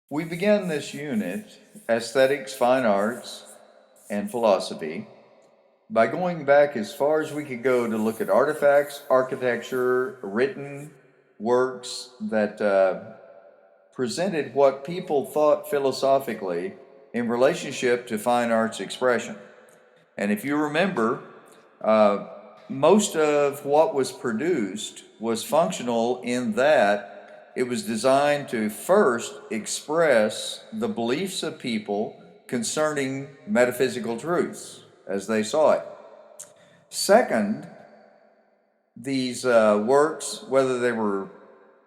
We began this unit, Aesthetics, Fine Arts, and Philosophy, by going back as far as we could go to look at artifacts, architecture, written works that presented what people thought philosophically in relationship to fine arts expression. And if you remember, uh, most of what was produced was functional in that it was designed to first express the beliefs of people concerning metaphysical truths as they saw it. Second, these works, whether they were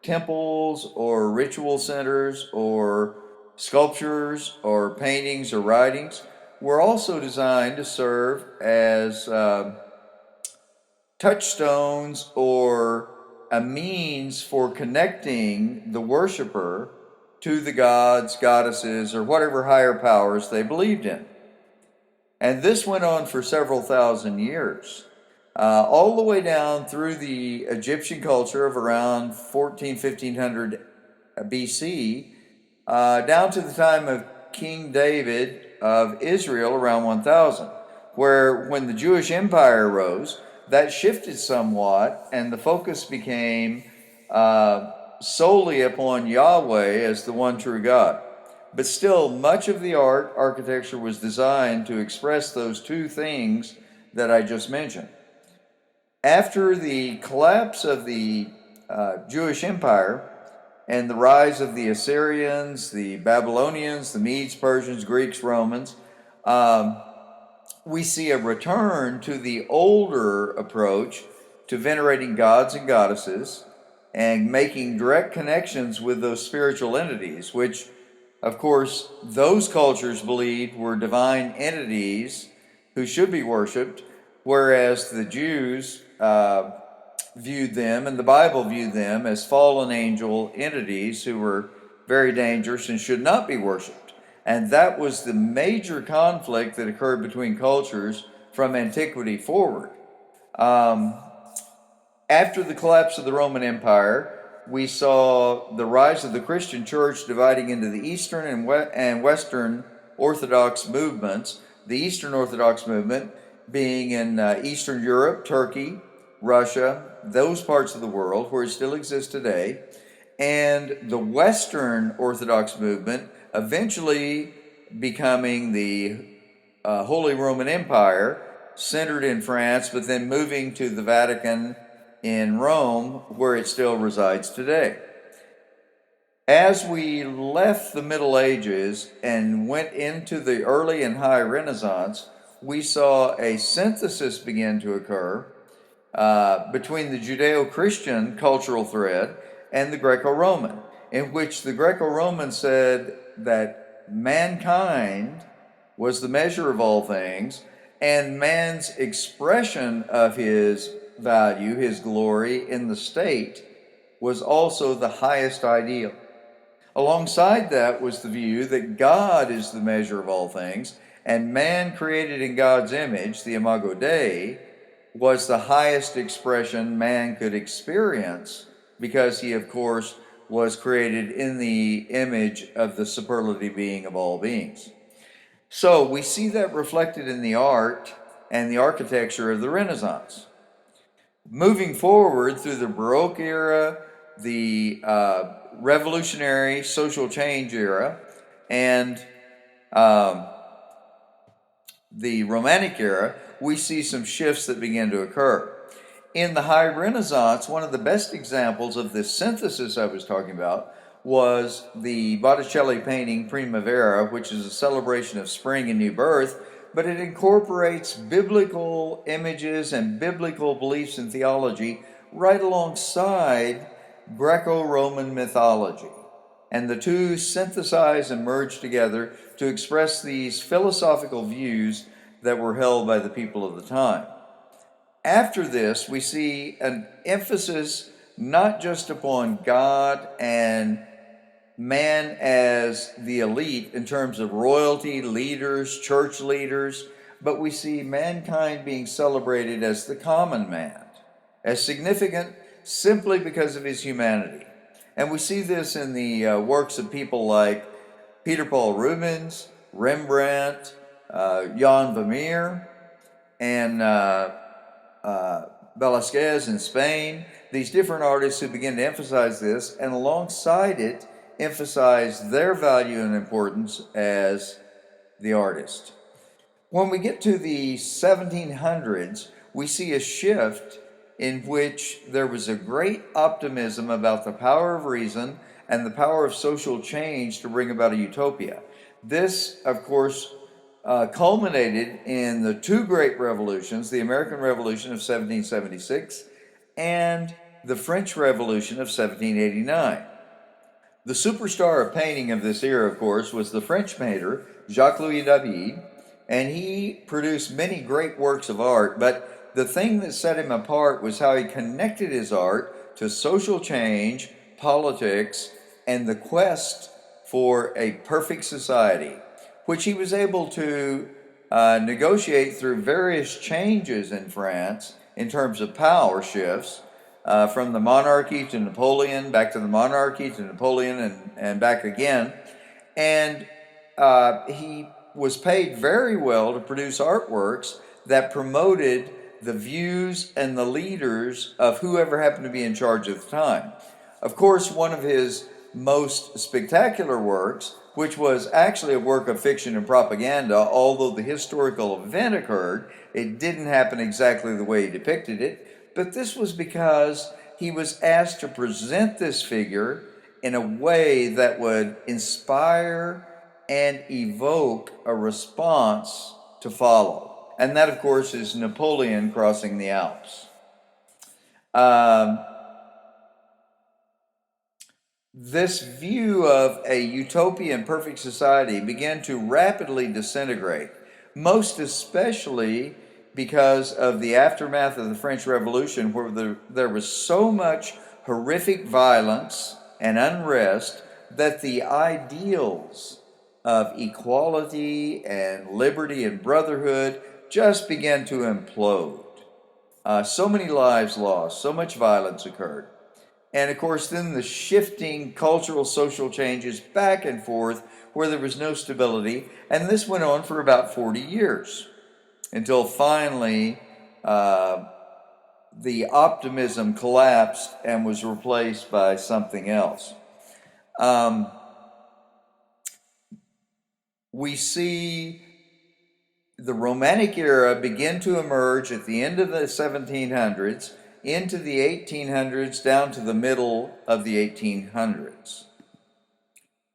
temples or ritual centers or sculptures or paintings or writings, were also designed to serve as touchstones or a means for connecting the worshiper to the gods, goddesses, or whatever higher powers they believed in. And this went on for several thousand years, all the way down through the Egyptian culture of around 1500 BC, down to the time of King David of Israel around 1000, where when the Jewish Empire rose, that shifted somewhat, and the focus became solely upon Yahweh as the one true God. But still, much of the art, architecture was designed to express those two things that I just mentioned. After the collapse of the Jewish Empire and the rise of the Assyrians, the Babylonians, the Medes, Persians, Greeks, Romans, we see a return to the older approach to venerating gods and goddesses and making direct connections with those spiritual entities, which, of course, those cultures believed were divine entities who should be worshipped, whereas the Jews viewed them, and the Bible viewed them, as fallen angel entities who were very dangerous and should not be worshipped. And that was the major conflict that occurred between cultures from antiquity forward. Um, After the collapse of the Roman Empire, we saw the rise of the Christian church dividing into the Eastern and Western Orthodox movements. The Eastern Orthodox movement being in Eastern Europe, Turkey, Russia, those parts of the world where it still exists today, and the Western Orthodox movement eventually becoming the Holy Roman Empire, centered in France, but then moving to the Vatican in Rome, where it still resides today. As we left the Middle Ages and went into the early and high Renaissance, we saw a synthesis begin to occur between the Judeo-Christian cultural thread and the Greco-Roman, in which the Greco-Roman said that mankind was the measure of all things, and man's expression of his value, his glory in the state, was also the highest ideal. Alongside that was the view that God is the measure of all things, and man created in God's image, the Imago Dei, was the highest expression man could experience because he, of course, was created in the image of the superlative being of all beings. So we see that reflected in the art and the architecture of the Renaissance. Moving forward through the Baroque era, the revolutionary social change era, and the Romantic era, we see some shifts that begin to occur. In the High Renaissance, one of the best examples of this synthesis I was talking about was the Botticelli painting Primavera, which is a celebration of spring and new birth, but it incorporates biblical images and biblical beliefs and theology right alongside Greco-Roman mythology. And the two synthesize and merge together to express these philosophical views that were held by the people of the time. After this, we see an emphasis not just upon God and man as the elite in terms of royalty, leaders, church leaders, but we see mankind being celebrated as the common man, as significant simply because of his humanity. And we see this in the works of people like Peter Paul Rubens, Rembrandt, Jan Vermeer, and Velázquez in Spain, these different artists who began to emphasize this, and alongside it, emphasize their value and importance as the artist. When we get to the 1700s, we see a shift in which there was a great optimism about the power of reason and the power of social change to bring about a utopia. This, of course, culminated in the two great revolutions, the American Revolution of 1776 and the French Revolution of 1789. The superstar of painting of this era, of course, was the French painter Jacques-Louis David, and he produced many great works of art, but the thing that set him apart was how he connected his art to social change, politics, and the quest for a perfect society, which he was able to negotiate through various changes in France in terms of power shifts, from the monarchy to Napoleon, back to the monarchy to Napoleon, and back again. And he was paid very well to produce artworks that promoted the views and the leaders of whoever happened to be in charge at the time. Of course, one of his most spectacular works, which was actually a work of fiction and propaganda, although the historical event occurred, it didn't happen exactly the way he depicted it, but this was because he was asked to present this figure in a way that would inspire and evoke a response to follow. And that, of course, is Napoleon crossing the Alps. This view of a utopian perfect society began to rapidly disintegrate, most especially because of the aftermath of the French Revolution, where there was so much horrific violence and unrest that the ideals of equality and liberty and brotherhood just began to implode. So many lives lost, so much violence occurred. And of course, then the shifting cultural, social changes back and forth where there was no stability. And this went on for about 40 years until finally the optimism collapsed and was replaced by something else. We see the Romantic era begin to emerge at the end of the 1700s into the 1800s down to the middle of the 1800s.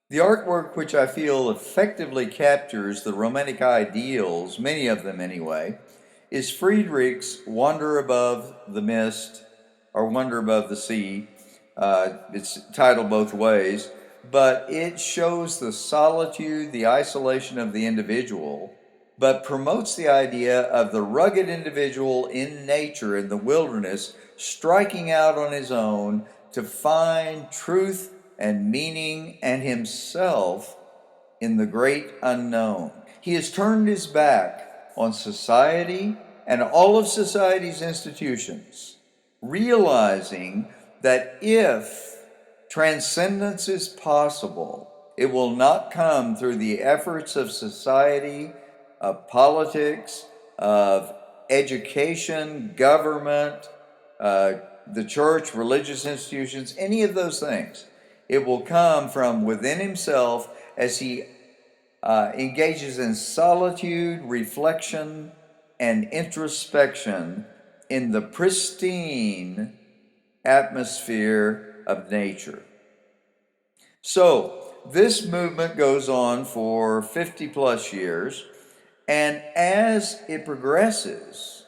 The artwork which I feel effectively captures the Romantic ideals, many of them anyway, is Friedrich's Wander Above the Mist, or Wander Above the Sea. It's titled both ways, but it shows the solitude, the isolation of the individual, but promotes the idea of the rugged individual in nature, in the wilderness, striking out on his own to find truth and meaning and himself in the great unknown. He has turned his back on society and all of society's institutions, realizing that if transcendence is possible, it will not come through the efforts of society, of politics, of education, government, the church, religious institutions, any of those things. It will come from within himself as he engages in solitude, reflection, and introspection in the pristine atmosphere of nature. So, this movement goes on for 50 plus years, and as it progresses,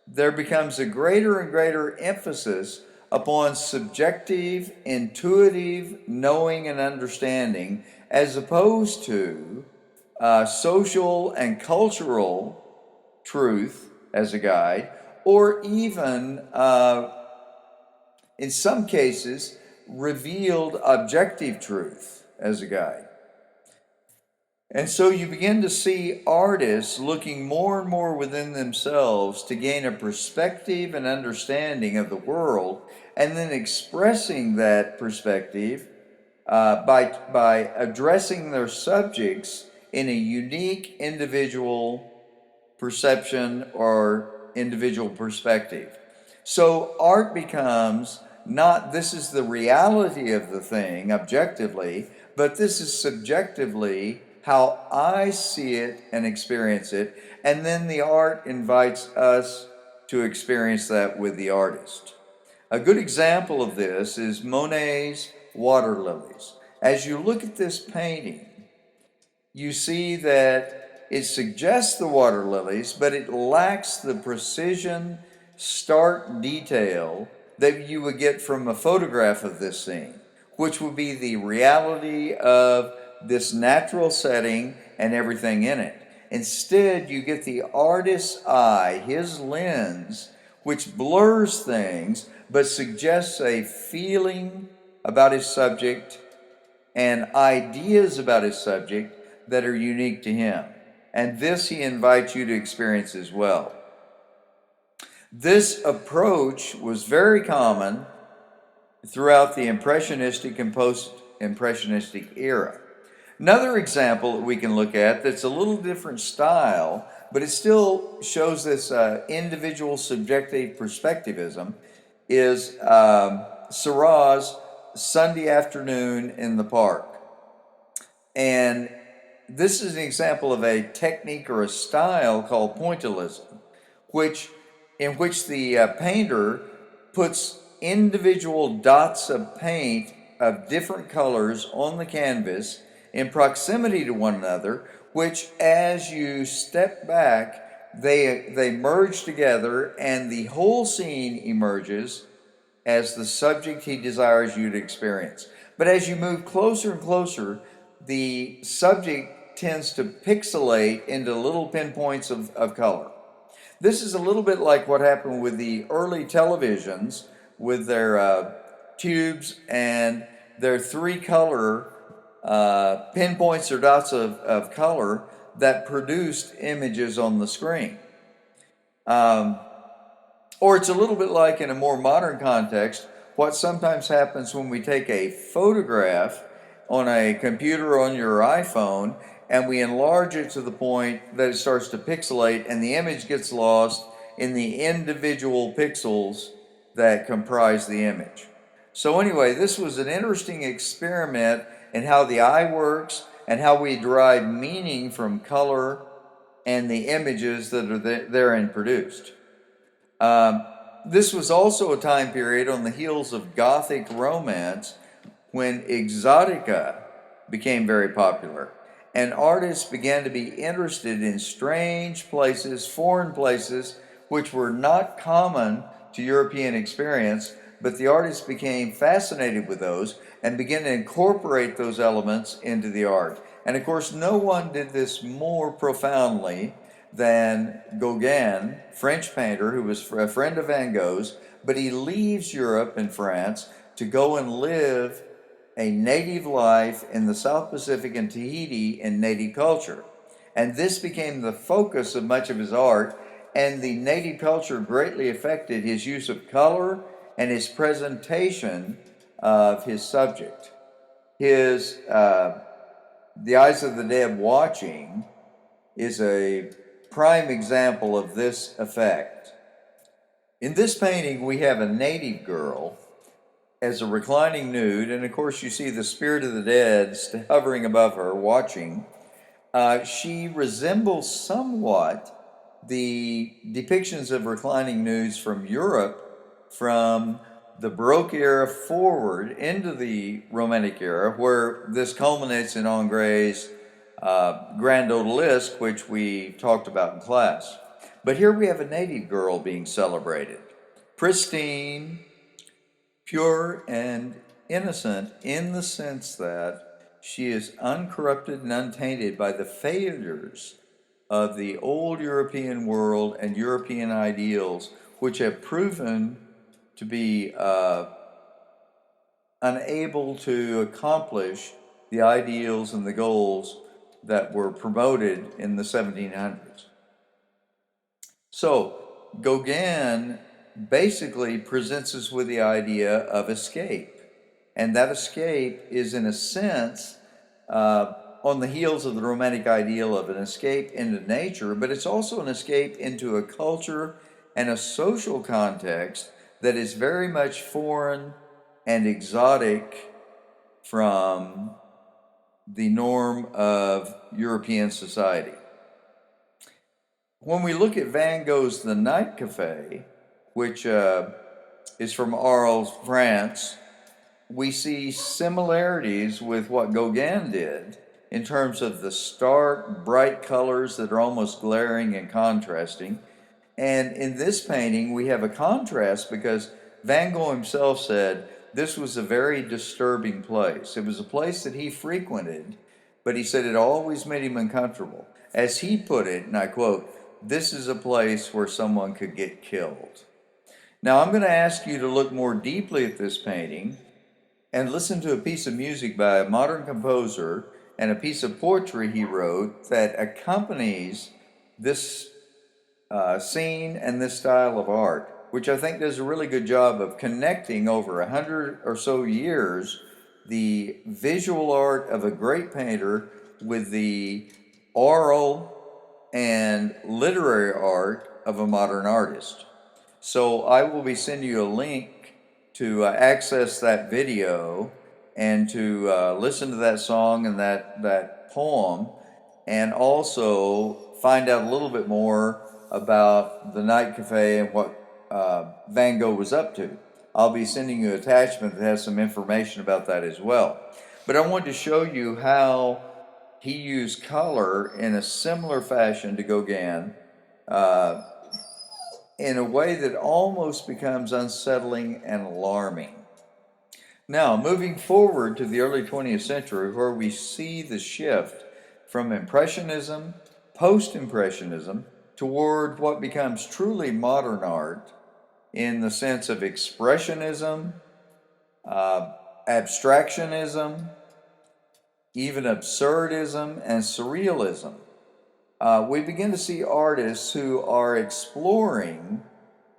there becomes a greater and greater emphasis upon subjective, intuitive knowing and understanding, as opposed to social and cultural truth as a guide, or even, in some cases, revealed objective truth as a guide. And so you begin to see artists looking more and more within themselves to gain a perspective and understanding of the world, and then expressing that perspective by addressing their subjects in a unique individual perception or individual perspective. So art becomes not this is the reality of the thing objectively, but this is subjectively how I see it and experience it. And then the art invites us to experience that with the artist. A good example of this is Monet's Water Lilies. As you look at this painting, you see that it suggests the water lilies, but it lacks the precision, stark detail that you would get from a photograph of this scene, which would be the reality of this natural setting and everything in it. Instead, you get the artist's eye, his lens, which blurs things but suggests a feeling about his subject and ideas about his subject that are unique to him. And this he invites you to experience as well. This approach was very common throughout the Impressionistic and post-Impressionistic era. Another example that we can look at that's a little different style, but it still shows this individual subjective perspectivism, is Seurat's Sunday Afternoon in the Park. And this is an example of a technique or a style called pointillism, in which the painter puts individual dots of paint of different colors on the canvas in proximity to one another, which as you step back, they merge together and the whole scene emerges as the subject he desires you to experience. But as you move closer and closer, the subject tends to pixelate into little pinpoints of color. This is a little bit like what happened with the early televisions with their tubes and their three color pinpoints or dots of color that produced images on the screen. Or it's a little bit like in a more modern context, what sometimes happens when we take a photograph on a computer or on your iPhone and we enlarge it to the point that it starts to pixelate and the image gets lost in the individual pixels that comprise the image. So anyway, this was an interesting experiment in how the eye works and how we derive meaning from color and the images that are therein produced. This was also a time period on the heels of Gothic romance when exotica became very popular, and artists began to be interested in strange places, foreign places, which were not common to European experience, but the artists became fascinated with those and began to incorporate those elements into the art. And of course, no one did this more profoundly than Gauguin, French painter who was a friend of Van Gogh's, but he leaves Europe and France to go and live a native life in the South Pacific and Tahiti in native culture. And this became the focus of much of his art, and the native culture greatly affected his use of color and his presentation of his subject. His The Eyes of the Dead Watching is a prime example of this effect. In this painting, we have a native girl as a reclining nude, and of course you see the spirit of the dead hovering above her, watching. She resembles somewhat the depictions of reclining nudes from Europe from the Baroque era forward into the Romantic era, where this culminates in Ingres's Grand Odalisque, which we talked about in class. But here we have a native girl being celebrated, pristine, pure, and innocent in the sense that she is uncorrupted and untainted by the failures of the old European world and European ideals, which have proven to be unable to accomplish the ideals and the goals that were promoted in the 1700s. So Gauguin basically presents us with the idea of escape. And that escape is, in a sense, on the heels of the romantic ideal of an escape into nature, but it's also an escape into a culture and a social context that is very much foreign and exotic from the norm of European society. When we look at Van Gogh's The Night Café, which is from Arles, France, we see similarities with what Gauguin did in terms of the stark, bright colors that are almost glaring and contrasting. And in this painting, we have a contrast because Van Gogh himself said this was a very disturbing place. It was a place that he frequented, but he said it always made him uncomfortable. As he put it, and I quote, "This is a place where someone could get killed." Now, I'm going to ask you to look more deeply at this painting and listen to a piece of music by a modern composer and a piece of poetry he wrote that accompanies this scene and this style of art, which I think does a really good job of connecting over 100 or so years the visual art of a great painter with the oral and literary art of a modern artist. So I will be sending you a link to access that video and to listen to that song and that poem, and also find out a little bit more about the Night Cafe and what Van Gogh was up to. I'll be sending you an attachment that has some information about that as well. But I wanted to show you how he used color in a similar fashion to Gauguin, in a way that almost becomes unsettling and alarming. Now, moving forward to the early 20th century, where we see the shift from Impressionism, post-Impressionism, toward what becomes truly modern art in the sense of Expressionism, Abstractionism, even Absurdism, and Surrealism. We begin to see artists who are exploring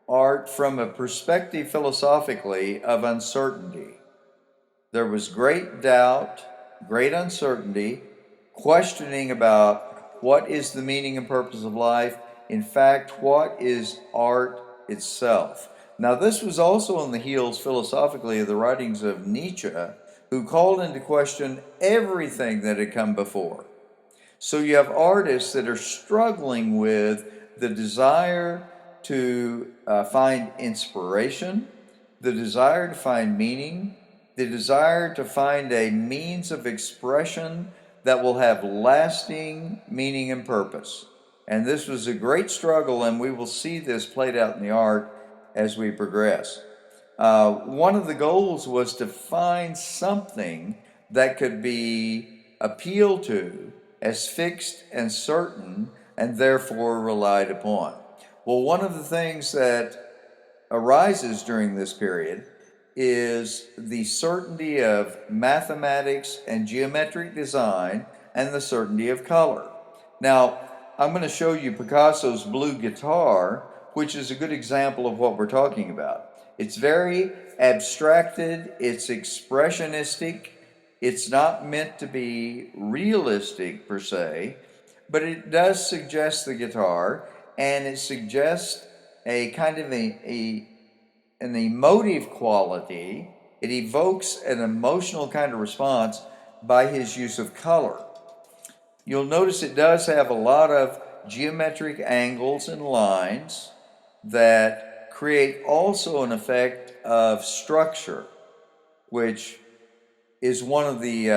art from a perspective philosophically of uncertainty. There was great doubt, great uncertainty, questioning about what is the meaning and purpose of life. In fact, what is art itself? Now, this was also on the heels philosophically of the writings of Nietzsche, who called into question everything that had come before. So you have artists that are struggling with the desire to find inspiration, the desire to find meaning, the desire to find a means of expression that will have lasting meaning and purpose. And this was a great struggle, and we will see this played out in the art as we progress. One of the goals was to find something that could be appealed to as fixed and certain and therefore relied upon. Well, one of the things that arises during this period is the certainty of mathematics and geometric design and the certainty of color. Now, I'm going to show you Picasso's Blue Guitar, which is a good example of what we're talking about. It's very abstracted, it's expressionistic, it's not meant to be realistic per se, but it does suggest the guitar, and it suggests a kind of an emotive quality. It evokes an emotional kind of response by his use of color. You'll notice it does have a lot of geometric angles and lines that create also an effect of structure, which is one of the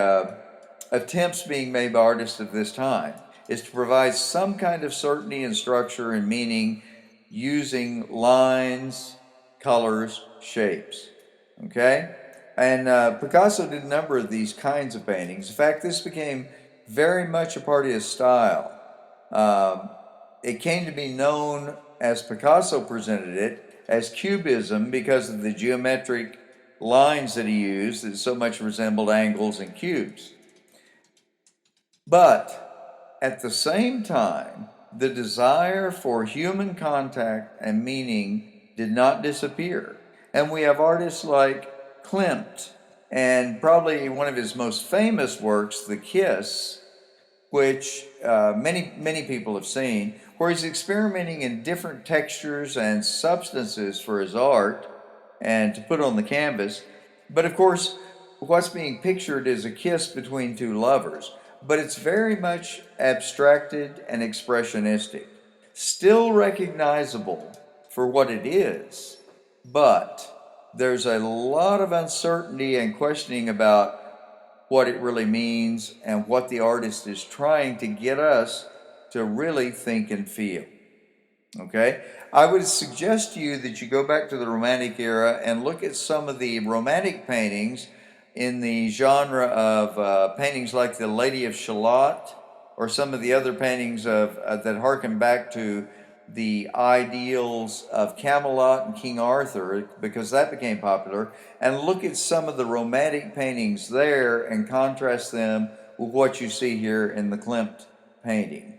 attempts being made by artists of this time, is to provide some kind of certainty and structure and meaning using lines, colors, shapes. Okay? And Picasso did a number of these kinds of paintings. In fact, this became very much a part of his style. It came to be known, as Picasso presented it, as Cubism because of the geometric lines that he used that so much resembled angles and cubes. But at the same time, the desire for human contact and meaning did not disappear. And we have artists like Klimt And probably one of his most famous works, The Kiss, which many people have seen, where he's experimenting in different textures and substances for his art and to put on the canvas. But of course, what's being pictured is a kiss between two lovers, but it's very much abstracted and expressionistic, still recognizable for what it is, but there's a lot of uncertainty and questioning about what it really means and what the artist is trying to get us to really think and feel. Okay? I would suggest to you that you go back to the Romantic era and look at some of the Romantic paintings in the genre of paintings like The Lady of Shalott, or some of the other paintings that harken back to the ideals of Camelot and King Arthur, because that became popular, and look at some of the Romantic paintings there and contrast them with what you see here in the Klimt painting.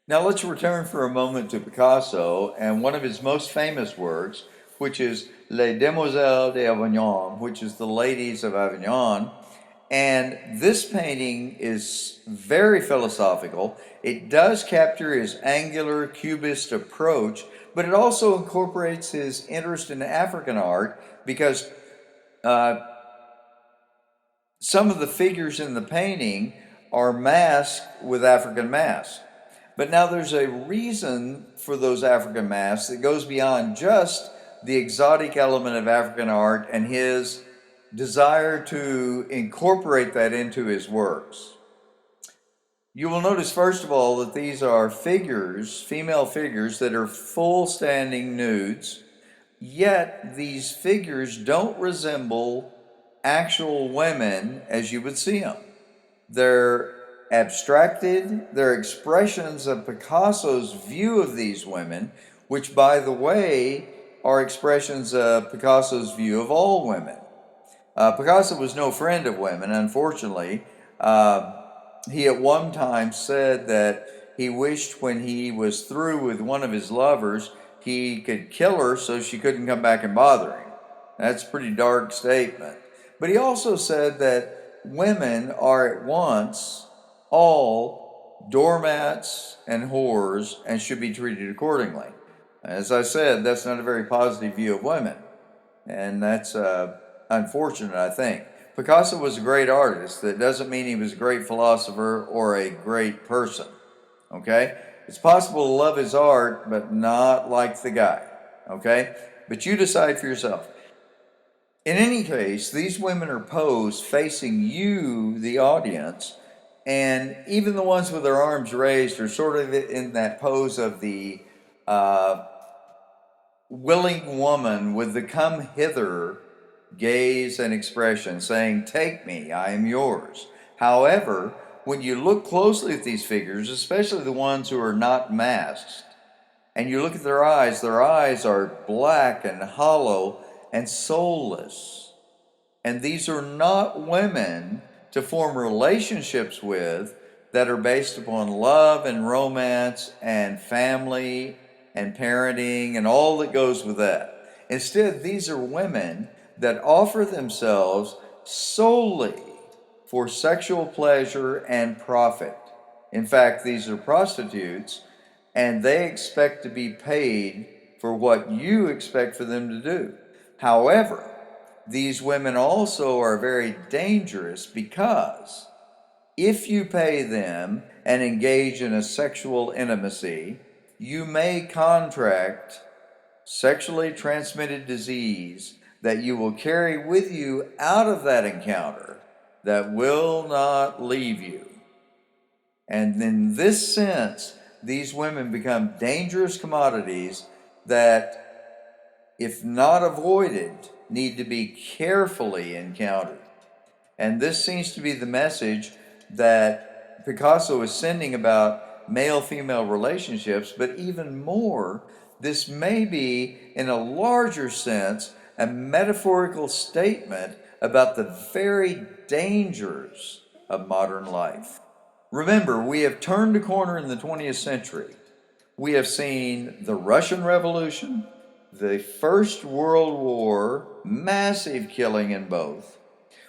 Now let's return for a moment to Picasso and one of his most famous works, which is Les Demoiselles d'Avignon, which is the Ladies of Avignon. And this painting is very philosophical. It does capture his angular cubist approach, but it also incorporates his interest in African art, because some of the figures in the painting are masked with African masks. But now there's a reason for those African masks that goes beyond just the exotic element of African art and his desire to incorporate that into his works. You will notice, first of all, that these are figures, female figures, that are full standing nudes, yet these figures don't resemble actual women as you would see them. They're abstracted, they're expressions of Picasso's view of these women, which, by the way, are expressions of Picasso's view of all women. Picasso was no friend of women, unfortunately. He at one time said that he wished when he was through with one of his lovers, he could kill her so she couldn't come back and bother him. That's a pretty dark statement. But he also said that women are at once all doormats and whores and should be treated accordingly. As I said, that's not a very positive view of women, and that's unfortunate, I think. Picasso was a great artist. That doesn't mean he was a great philosopher or a great person. Okay? It's possible to love his art, but not like the guy. Okay? But you decide for yourself. In any case, these women are posed facing you, the audience, and even the ones with their arms raised are sort of in that pose of the willing woman with the come hither gaze and expression, saying, "Take me, I am yours." However, when you look closely at these figures, especially the ones who are not masked, and you look at their eyes are black and hollow and soulless. And these are not women to form relationships with that are based upon love and romance and family and parenting and all that goes with that. Instead, these are women that offer themselves solely for sexual pleasure and profit. In fact, these are prostitutes, and they expect to be paid for what you expect for them to do. However, these women also are very dangerous, because if you pay them and engage in a sexual intimacy, you may contract sexually transmitted disease that you will carry with you out of that encounter that will not leave you. And in this sense, these women become dangerous commodities that, if not avoided, need to be carefully encountered. And this seems to be the message that Picasso is sending about male-female relationships, but even more, this may be, in a larger sense, a metaphorical statement about the very dangers of modern life. Remember, we have turned a corner in the 20th century. We have seen the Russian Revolution, the First World War, massive killing in both,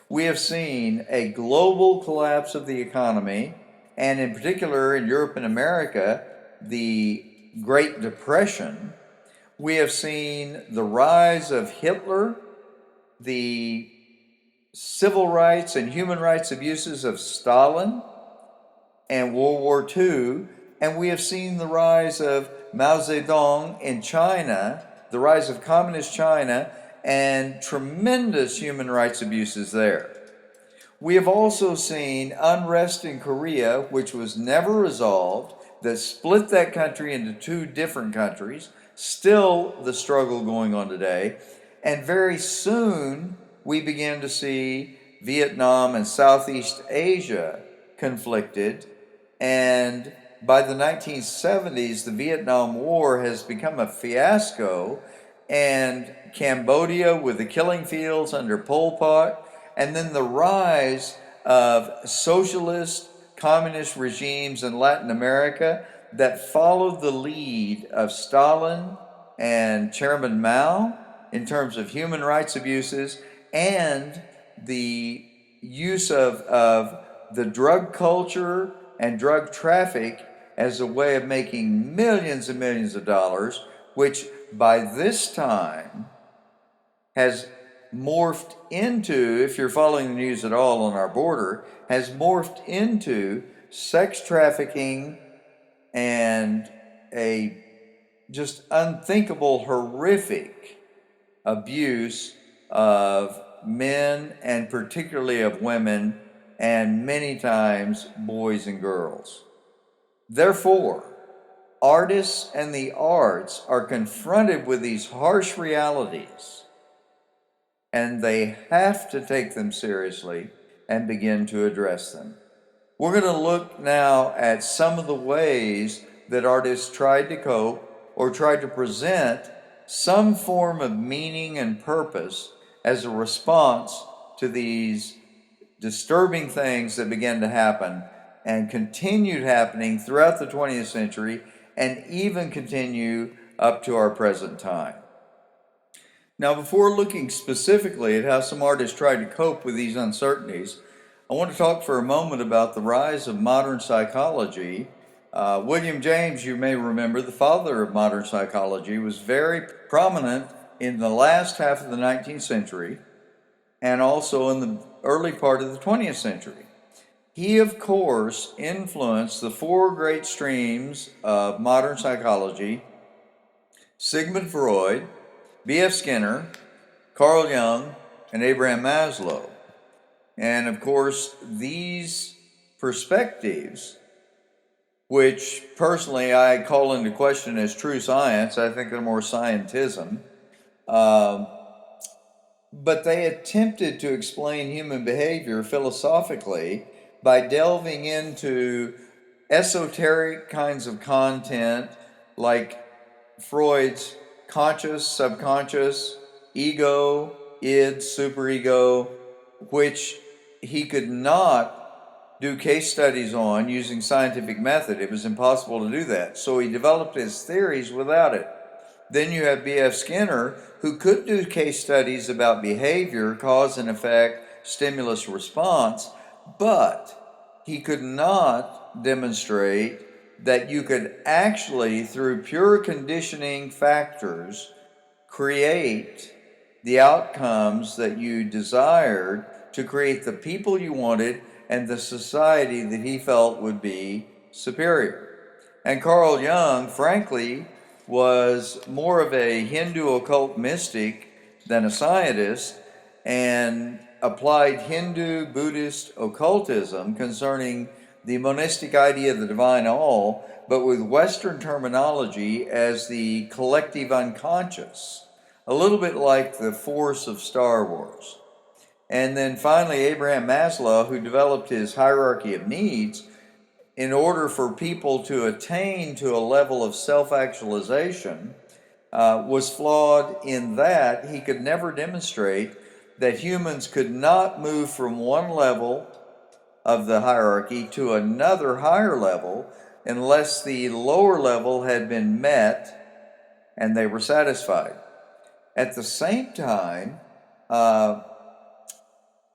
We have seen a global collapse of the economy, and in particular in Europe and America, the Great Depression. We have seen the rise of Hitler, the civil rights and human rights abuses of Stalin and World War II, and we have seen the rise of Mao Zedong in China, the rise of communist China, and tremendous human rights abuses there. We have also seen unrest in Korea, which was never resolved, that split that country into two different countries, still the struggle going on today. And very soon we begin to see Vietnam and Southeast Asia conflicted. And by the 1970s, the Vietnam War has become a fiasco, and Cambodia with the killing fields under Pol Pot, and then the rise of socialist, communist regimes in Latin America that followed the lead of Stalin and Chairman Mao in terms of human rights abuses and the use of the drug culture and drug traffic as a way of making millions and millions of dollars, which by this time has morphed into, if you're following the news at all on our border, has morphed into sex trafficking and a just unthinkable, horrific abuse of men and particularly of women and many times boys and girls. Therefore, artists and the arts are confronted with these harsh realities, and they have to take them seriously and begin to address them. We're going to look now at some of the ways that artists tried to cope or tried to present some form of meaning and purpose as a response to these disturbing things that began to happen and continued happening throughout the 20th century and even continue up to our present time. Now, before looking specifically at how some artists tried to cope with these uncertainties, I want to talk for a moment about the rise of modern psychology. William James, you may remember, the father of modern psychology, was very prominent in the last half of the 19th century and also in the early part of the 20th century. He, of course, influenced the four great streams of modern psychology: Sigmund Freud, B.F. Skinner, Carl Jung, and Abraham Maslow. And of course, these perspectives, which personally I call into question as true science, I think they're more scientism, but they attempted to explain human behavior philosophically by delving into esoteric kinds of content like Freud's conscious, subconscious, ego, id, superego, which he could not do case studies on using scientific method. It was impossible to do that. So he developed his theories without it. Then you have B.F. Skinner, who could do case studies about behavior, cause and effect, stimulus response, but he could not demonstrate that you could actually, through pure conditioning factors, create the outcomes that you desired to create the people you wanted and the society that he felt would be superior. And Carl Jung, frankly, was more of a Hindu occult mystic than a scientist, and applied Hindu Buddhist occultism concerning the monistic idea of the divine all, but with Western terminology as the collective unconscious, a little bit like the Force of Star Wars. And then finally, Abraham Maslow, who developed his hierarchy of needs, in order for people to attain to a level of self-actualization, was flawed in that he could never demonstrate that humans could not move from one level of the hierarchy to another higher level unless the lower level had been met and they were satisfied. At the same time,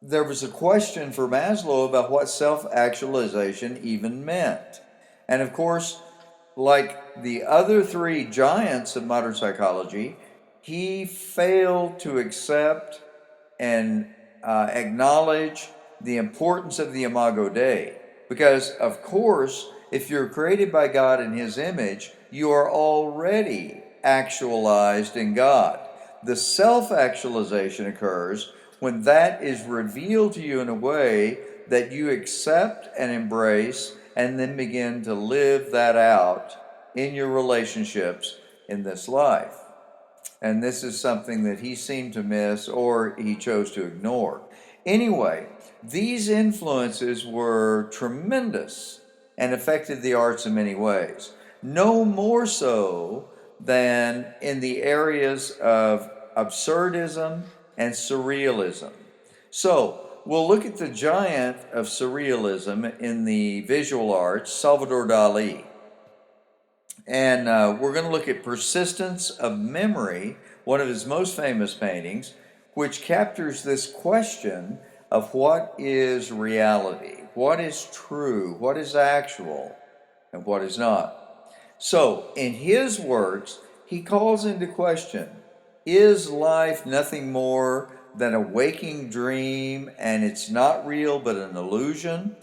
there was a question for Maslow about what self-actualization even meant. And of course, like the other three giants of modern psychology, he failed to accept and acknowledge the importance of the Imago Dei. Because, of course, if you're created by God in His image, you are already actualized in God. The self actualization occurs when that is revealed to you in a way that you accept and embrace and then begin to live that out in your relationships in this life. And this is something that he seemed to miss or he chose to ignore. Anyway, these influences were tremendous and affected the arts in many ways. No more so than in the areas of absurdism and surrealism. So, we'll look at the giant of surrealism in the visual arts, Salvador Dali. And we're going to look at Persistence of Memory, one of his most famous paintings, which captures this question of what is reality, what is true, what is actual, and what is not. So, in his works, he calls into question, is life nothing more than a waking dream and it's not real but an illusion?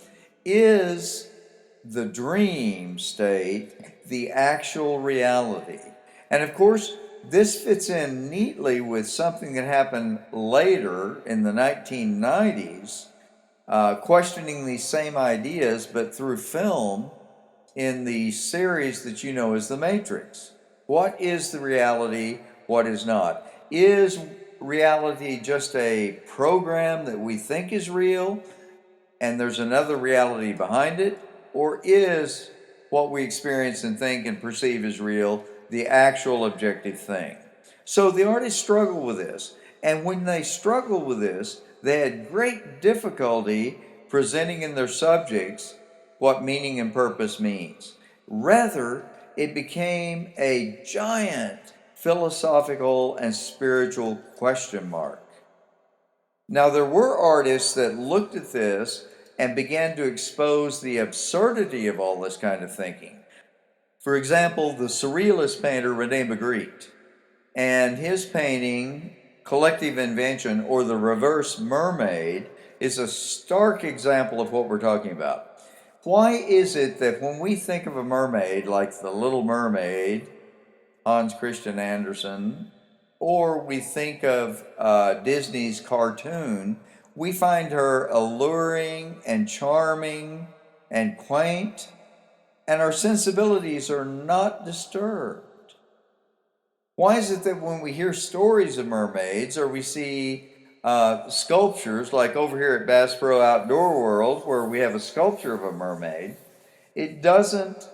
Is the dream state the actual reality? And of course, this fits in neatly with something that happened later in the 1990s, questioning these same ideas, but through film in the series that you know as The Matrix. What is the reality? What is not? Is reality just a program that we think is real and there's another reality behind it? Or is what we experience and think and perceive as real the actual objective thing? So the artists struggle with this. And when they struggled with this, they had great difficulty presenting in their subjects what meaning and purpose means. Rather, it became a giant philosophical and spiritual question mark. Now, there were artists that looked at this and began to expose the absurdity of all this kind of thinking. For example, the surrealist painter Rene Magritte and his painting, Collective Invention, or The Reverse Mermaid, is a stark example of what we're talking about. Why is it that when we think of a mermaid, like The Little Mermaid, Hans Christian Andersen, or we think of Disney's cartoon, we find her alluring and charming and quaint, and our sensibilities are not disturbed? Why is it that when we hear stories of mermaids or we see sculptures, like over here at Bass Pro Outdoor World, where we have a sculpture of a mermaid, it doesn't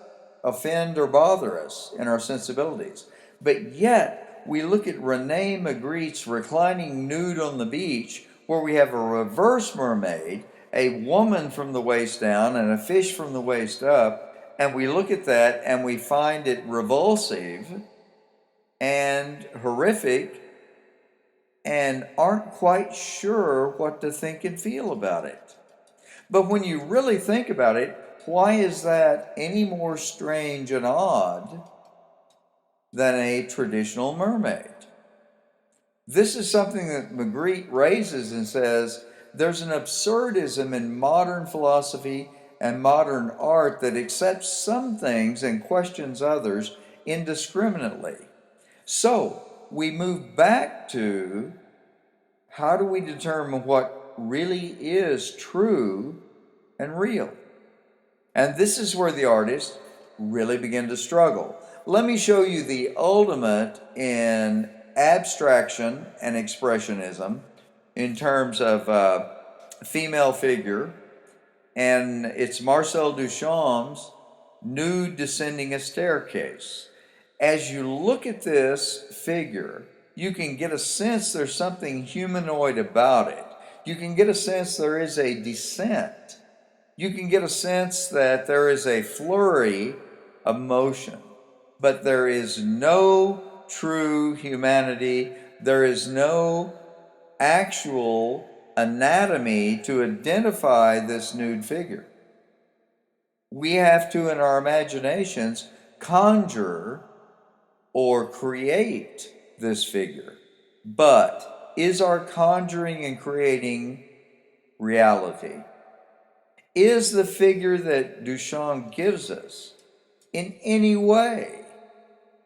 offend or bother us in our sensibilities? But yet, we look at Rene Magritte's reclining nude on the beach, where we have a reverse mermaid, a woman from the waist down and a fish from the waist up, and we look at that and we find it revulsive and horrific and aren't quite sure what to think and feel about it. But when you really think about it, why is that any more strange and odd than a traditional mermaid? This is something that Magritte raises and says there's an absurdism in modern philosophy and modern art that accepts some things and questions others indiscriminately. So we move back to, how do we determine what really is true and real? And this is where the artists really begin to struggle. Let me show you the ultimate in abstraction and expressionism in terms of female figure, and it's Marcel Duchamp's Nude Descending a Staircase. As you look at this figure, you can get a sense there's something humanoid about it. You can get a sense there is a descent. You can get a sense that there is a flurry of motion, but there is no true humanity. There is no actual anatomy to identify this nude figure. We have to, in our imaginations, conjure or create this figure. But is our conjuring and creating reality? Is the figure that Duchamp gives us in any way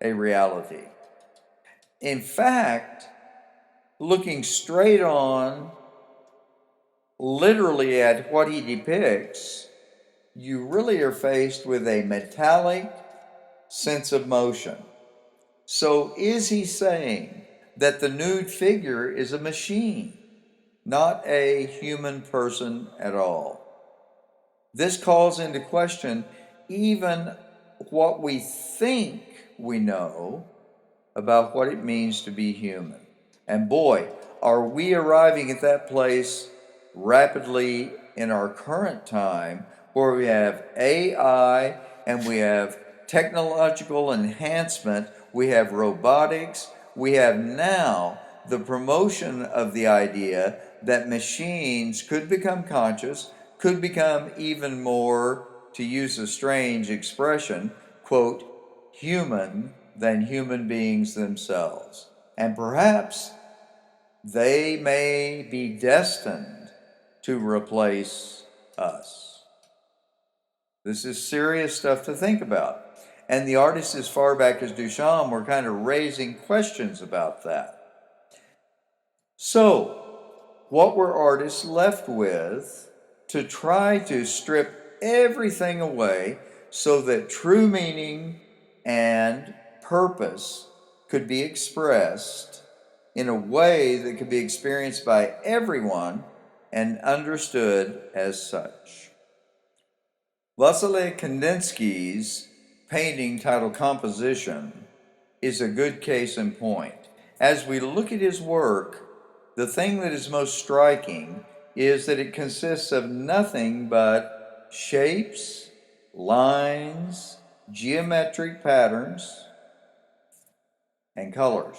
a reality? In fact, looking straight on, literally at what he depicts, you really are faced with a metallic sense of motion. So is he saying that the nude figure is a machine, not a human person at all? This calls into question even what we think we know about what it means to be human. And boy, are we arriving at that place rapidly in our current time, where we have AI and we have technological enhancement, we have robotics, we have now the promotion of the idea that machines could become conscious, could become even more, to use a strange expression, quote, human than human beings themselves. And perhaps they may be destined to replace us. This is serious stuff to think about. And the artists as far back as Duchamp were kind of raising questions about that. So, what were artists left with to try to strip everything away so that true meaning and purpose could be expressed in a way that could be experienced by everyone and understood as such? Wassily Kandinsky's painting titled Composition is a good case in point. As we look at his work, the thing that is most striking is that it consists of nothing but shapes, lines, geometric patterns, and colors.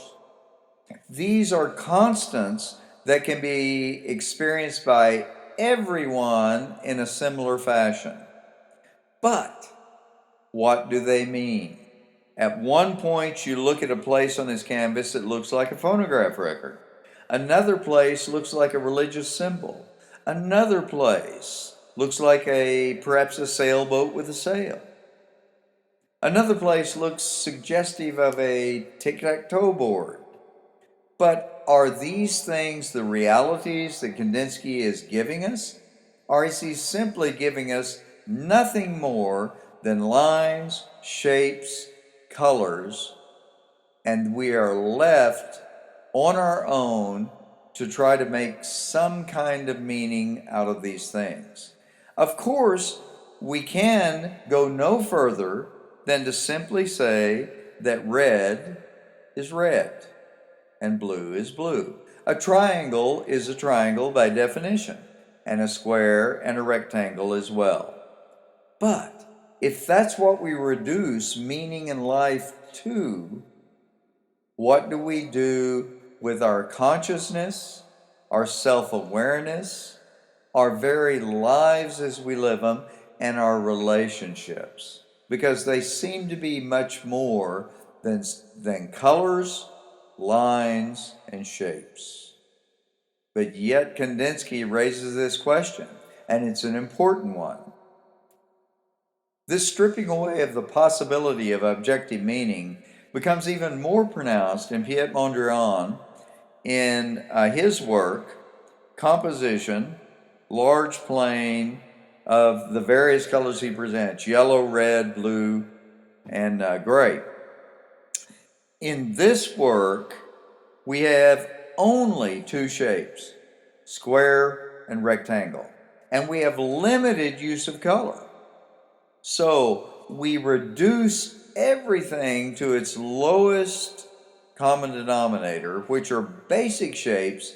These are constants that can be experienced by everyone in a similar fashion. But what do they mean? At one point, you look at a place on his canvas that looks like a phonograph record. Another place looks like a religious symbol. Another place looks like perhaps a sailboat with a sail. Another place looks suggestive of a tic-tac-toe board. But are these things the realities that Kandinsky is giving us? Or is he simply giving us nothing more than lines, shapes, colors, and we are left on our own to try to make some kind of meaning out of these things? Of course, we can go no further than to simply say that red is red and blue is blue. A triangle is a triangle by definition, and a square and a rectangle as well. But if that's what we reduce meaning in life to, what do we do with our consciousness, our self-awareness, our very lives as we live them, and our relationships? Because they seem to be much more than colors, lines, and shapes. But yet Kandinsky raises this question, and it's an important one. This stripping away of the possibility of objective meaning becomes even more pronounced in Piet Mondrian in his work, Composition, large plane of the various colors he presents, yellow, red, blue, and gray. In this work, we have only two shapes, square and rectangle, and we have limited use of color. So we reduce everything to its lowest common denominator, which are basic shapes,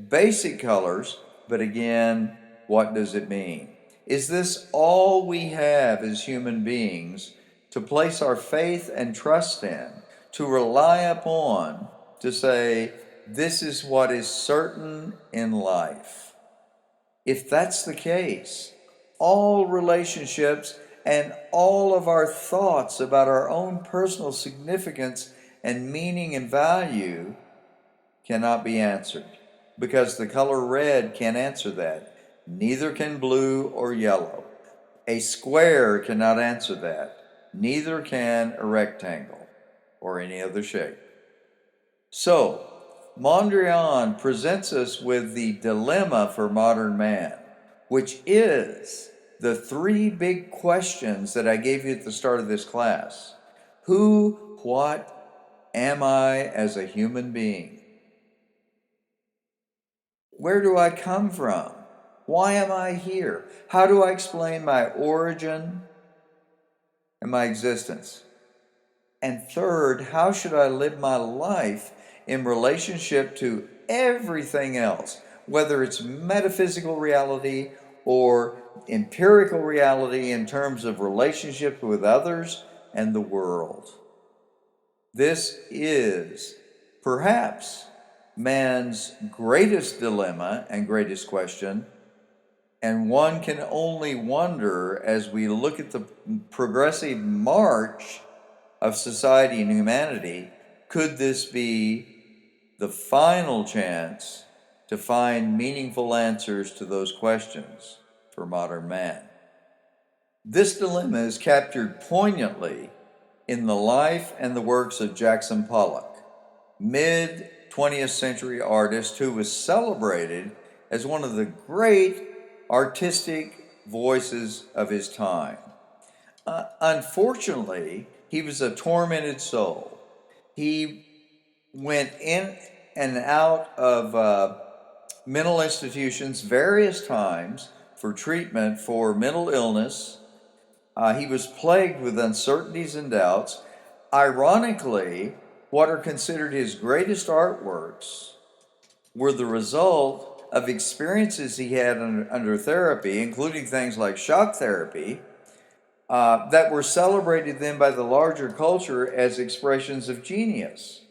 basic colors, but again, what does it mean? Is this all we have as human beings to place our faith and trust in, to rely upon, to say, this is what is certain in life? If that's the case, all relationships and all of our thoughts about our own personal significance and meaning and value cannot be answered, because the color red can't answer that. Neither can blue or yellow. A square cannot answer that. Neither can a rectangle or any other shape. So, Mondrian presents us with the dilemma for modern man, which is the three big questions that I gave you at the start of this class. Who, what am I as a human being? Where do I come from? Why am I here? How do I explain my origin and my existence? And third, how should I live my life in relationship to everything else, whether it's metaphysical reality or empirical reality in terms of relationship with others and the world? This is perhaps man's greatest dilemma and greatest question, and one can only wonder as we look at the progressive march of society and humanity, could this be the final chance to find meaningful answers to those questions for modern man? This dilemma is captured poignantly in the life and the works of Jackson Pollock, mid-20th century artist who was celebrated as one of the great artistic voices of his time. Unfortunately, he was a tormented soul. He went in and out of mental institutions various times for treatment for mental illness. He was plagued with uncertainties and doubts. Ironically, what are considered his greatest artworks were the result of experiences he had under therapy, including things like shock therapy, that were celebrated then by the larger culture as expressions of genius.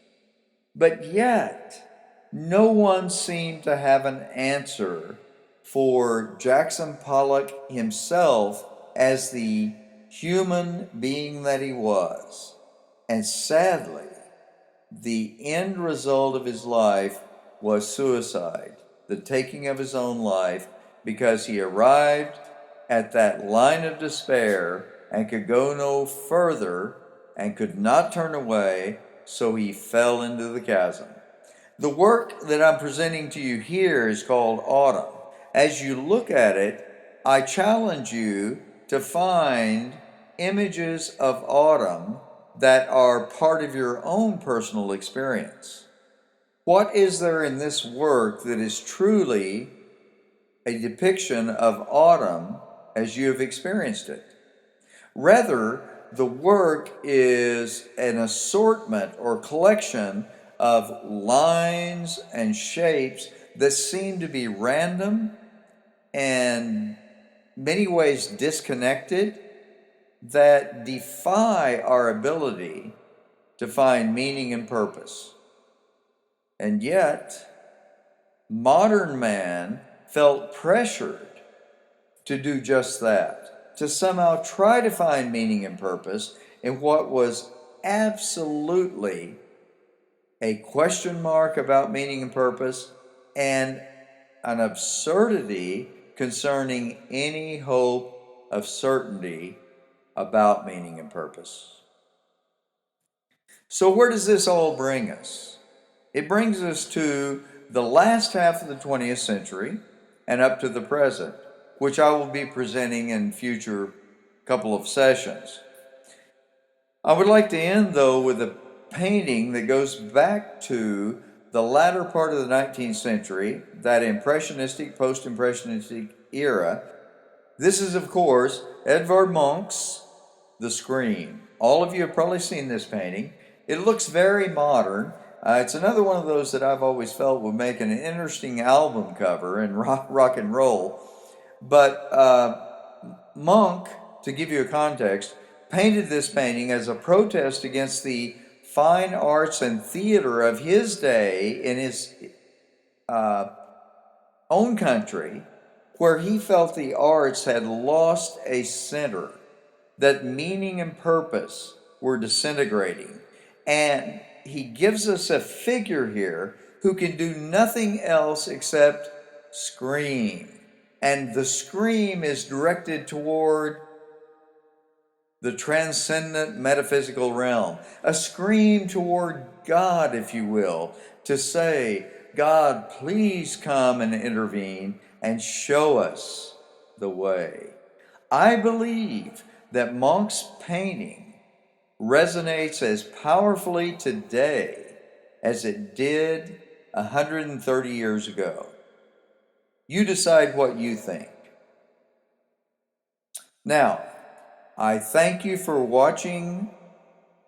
But yet, no one seemed to have an answer for Jackson Pollock himself as the human being that he was. And sadly, the end result of his life was suicide, the taking of his own life, because he arrived at that line of despair and could go no further and could not turn away, so he fell into the chasm. The work that I'm presenting to you here is called Autumn. As you look at it, I challenge you to find images of autumn that are part of your own personal experience. What is there in this work that is truly a depiction of autumn as you have experienced it? Rather, the work is an assortment or collection of lines and shapes that seem to be random and many ways disconnected, that defy our ability to find meaning and purpose. And yet, modern man felt pressured to do just that, to somehow try to find meaning and purpose in what was absolutely a question mark about meaning and purpose, and an absurdity concerning any hope of certainty about meaning and purpose. So where does this all bring us? It brings us to the last half of the 20th century and up to the present, which I will be presenting in future couple of sessions. I would like to end, though, with a painting that goes back to the latter part of the 19th century, that impressionistic, post-impressionistic era. This is, of course, Edvard Munch's The Scream. All of you have probably seen this painting. It looks very modern. It's another one of those that I've always felt would make an interesting album cover in rock and roll. But Munch, to give you a context, painted this painting as a protest against the fine arts and theater of his day in his own country, where he felt the arts had lost a center, that meaning and purpose were disintegrating. And he gives us a figure here who can do nothing else except scream. And the scream is directed toward the transcendent metaphysical realm, a scream toward God, if you will, to say, God, please come and intervene and show us the way. I believe that Munch's painting resonates as powerfully today as it did 130 years ago. You decide what you think. Now, I thank you for watching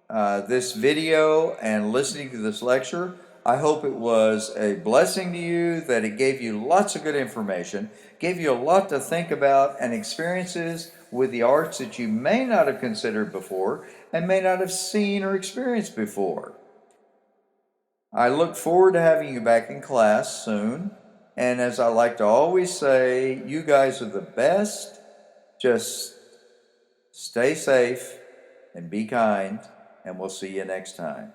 this video and listening to this lecture. I hope it was a blessing to you, that it gave you lots of good information, gave you a lot to think about, and experiences with the arts that you may not have considered before and may not have seen or experienced before. I look forward to having you back in class soon. And as I like to always say, you guys are the best. Just stay safe and be kind, and we'll see you next time.